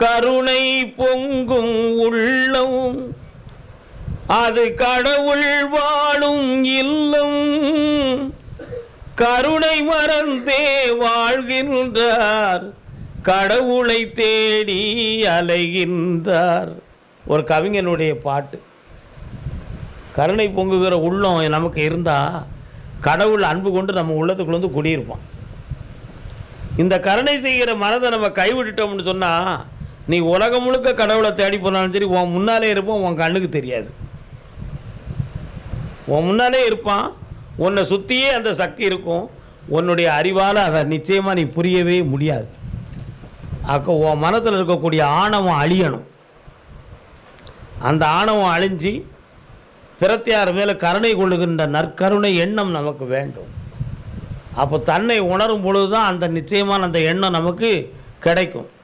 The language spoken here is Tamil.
கருணை பொங்கும் உள்ளம் அது கடவுள் வாழும் இல்லம். கருணை மறந்தே வாழ்கின்றார், கடவுளை தேடி அலைகின்றார். ஒரு கவிஞனுடைய பாட்டு. கருணை பொங்குகிற உள்ளம் நமக்கு இருந்தால் கடவுள் அன்பு கொண்டு நம்ம உள்ளத்துக்குள்ள வந்து குடியிருப்பான். இந்த கருணை செய்கிற மனதை நம்ம கைவிட்டுட்டோம்னு சொன்னால் நீ உலகம் முழுக்க கடவுளை தேடி போனாலும் சரி, உன் முன்னாலே இருப்பான், உன் கண்ணுக்கு தெரியாது. உன் முன்னாலே இருப்பான், உன்னை சுற்றியே அந்த சக்தி இருக்கும். உன்னுடைய அறிவால் அதை நிச்சயமாக நீ புரியவே முடியாது. அப்போ உன் மனத்தில் இருக்கக்கூடிய ஆணவம் அழியணும். அந்த ஆணவம் அழிஞ்சு பிரத்தியார் மேலே கருணை கொள்ளுகின்ற நற்கருணை எண்ணம் நமக்கு வேண்டும். அப்போ தன்னை உணரும் பொழுது தான் அந்த நிச்சயமான அந்த எண்ணம் நமக்கு கிடைக்கும்.